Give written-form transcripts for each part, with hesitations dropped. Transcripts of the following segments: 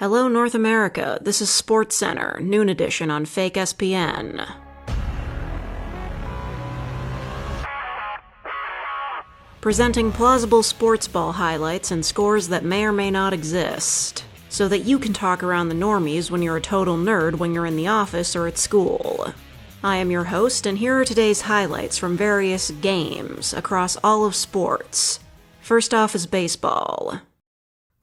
Hello, North America. This is Sports Center, noon edition on FAKESPN. Presenting plausible sportsball highlights and scores that may or may not exist, so that you can talk around the normies when you're a total nerd when you're in the office or at school. I am your host, and here are today's highlights from various games across all of sports. First off is baseball.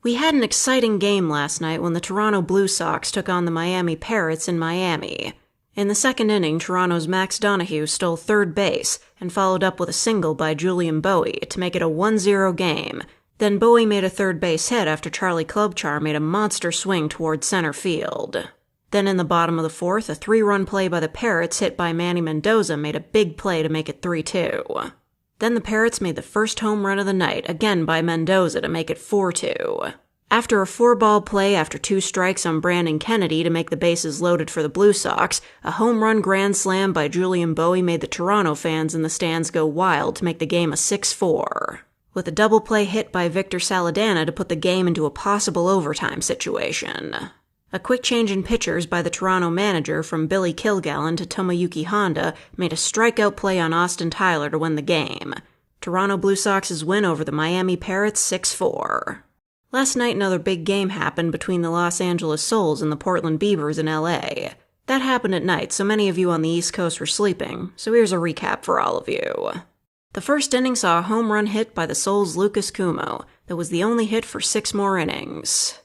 We had an exciting game last night when the Toronto Blue Sox took on the Miami Parrots in Miami. In the second inning, Toronto's Max Donohue stole third base and followed up with a single by Julian Bowie to make it a 1-0 game. Then Bowie made a third base hit after Charlie Klobuchar made a monster swing toward center field. Then in the bottom of the fourth, a 3-run play by the Parrots hit by Manny Mendoza made a big play to make it 3-2. Then the Parrots made the first home run of the night, again by Mendoza, to make it 4-2. After a 4-ball play after 2 strikes on Brandon Kennedy to make the bases loaded for the Blue Sox, a home run grand slam by Julian Bowie made the Toronto fans in the stands go wild to make the game a 6-4. With a double play hit by Victor Saladana to put the game into a possible overtime situation. A quick change in pitchers by the Toronto manager from Billy Kilgallen to Tomoyuki Honda made a strikeout play on Austin Tyler to win the game. Toronto Blue Sox's win over the Miami Parrots 6-4. Last night another big game happened between the Los Angeles Souls and the Portland Beavers in LA. That happened at night, so many of you on the East Coast were sleeping, so here's a recap for all of you. The first inning saw a home run hit by the Souls' Lucas Kumo that was the only hit for 6 more innings.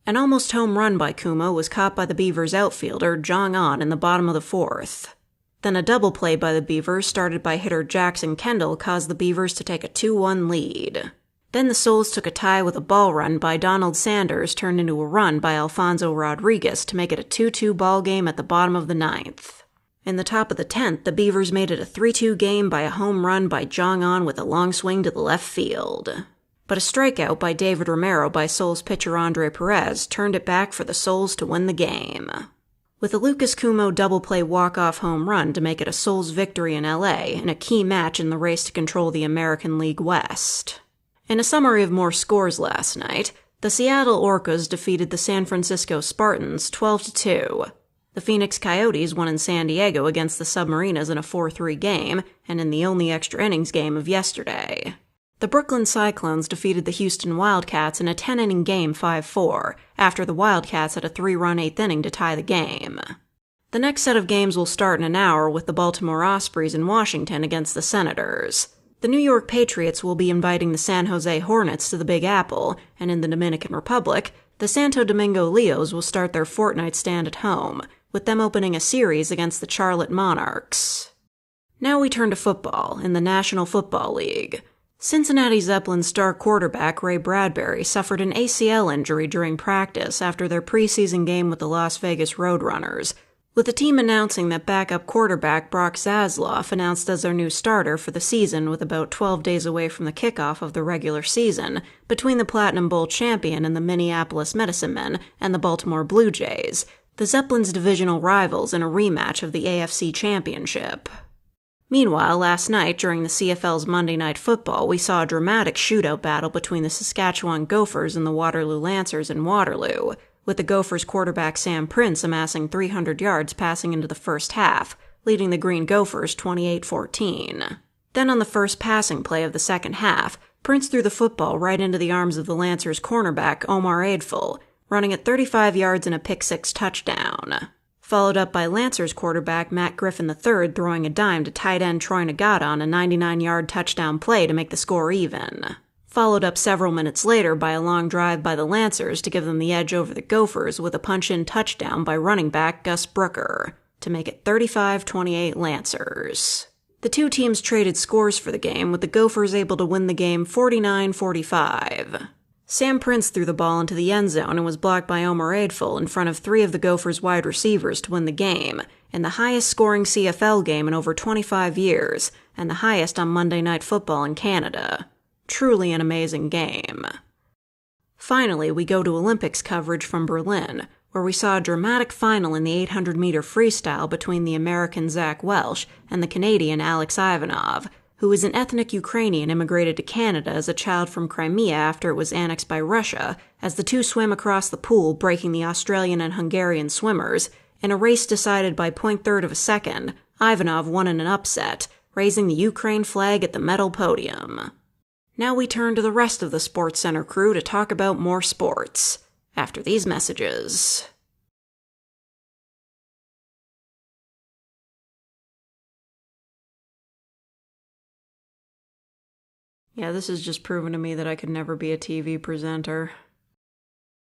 An almost home run by Kumo was caught by the Beavers' outfielder, Jong On, in the bottom of the fourth. Then a double play by the Beavers, started by hitter Jackson Kendall, caused the Beavers to take a 2-1 lead. Then the Souls took a tie with a ball run by Donald Sanders turned into a run by Alfonso Rodriguez to make it a 2-2 ball game at the bottom of the ninth. In the top of the 10th, the Beavers made it a 3-2 game by a home run by Jong On with a long swing to the left field. But a strikeout by David Romero by Souls pitcher Andre Perez turned it back for the Souls to win the game. With a Lucas Kumo double play walk-off home run to make it a Souls victory in LA and a key match in the race to control the American League West. In a summary of more scores last night, the Seattle Orcas defeated the San Francisco Spartans 12-2. The Phoenix Coyotes won in San Diego against the Submarinas in a 4-3 game, and in the only extra innings game of yesterday. The Brooklyn Cyclones defeated the Houston Wildcats in a 10-inning game 5-4, after the Wildcats had a 3-run 8th inning to tie the game. The next set of games will start in an hour with the Baltimore Ospreys in Washington against the Senators. The New York Patriots will be inviting the San Jose Hornets to the Big Apple, and in the Dominican Republic, the Santo Domingo Leos will start their fortnight stand at home, with them opening a series against the Charlotte Monarchs. Now we turn to football in the National Football League. Cincinnati Zeppelin star quarterback Ray Bradbury suffered an ACL injury during practice after their preseason game with the Las Vegas Roadrunners, with the team announcing that backup quarterback Brock Zasloff announced as their new starter for the season with about 12 days away from the kickoff of the regular season between the Platinum Bowl champion and the Minneapolis Medicine Men and the Baltimore Blue Jays, the Zeppelin's divisional rivals in a rematch of the AFC Championship. Meanwhile, last night, during the CFL's Monday Night Football, we saw a dramatic shootout battle between the Saskatchewan Gophers and the Waterloo Lancers in Waterloo, with the Gophers quarterback Sam Prince amassing 300 yards passing into the first half, leading the Green Gophers 28-14. Then on the first passing play of the second half, Prince threw the football right into the arms of the Lancers cornerback Omar Aidful, running at 35 yards in a pick-six touchdown. Followed up by Lancers quarterback Matt Griffin III throwing a dime to tight end Troy Nagata on a 99-yard touchdown play to make the score even. Followed up several minutes later by a long drive by the Lancers to give them the edge over the Gophers with a punch-in touchdown by running back Gus Brooker to make it 35-28 Lancers. The two teams traded scores for the game, with the Gophers able to win the game 49-45. Sam Prince threw the ball into the end zone and was blocked by Omar Aidful in front of 3 of the Gophers' wide receivers to win the game, in the highest-scoring CFL game in over 25 years, and the highest on Monday Night Football in Canada. Truly an amazing game. Finally, we go to Olympics coverage from Berlin, where we saw a dramatic final in the 800-meter freestyle between the American Zach Welsh and the Canadian Alex Ivanov, who is an ethnic Ukrainian immigrated to Canada as a child from Crimea after it was annexed by Russia, as the two swim across the pool, breaking the Australian and Hungarian swimmers. In a race decided by 0.3 of a second, Ivanov won in an upset, raising the Ukraine flag at the medal podium. Now we turn to the rest of the SportsCenter crew to talk about more sports, after these messages. Yeah, this has just proven to me that I could never be a TV presenter.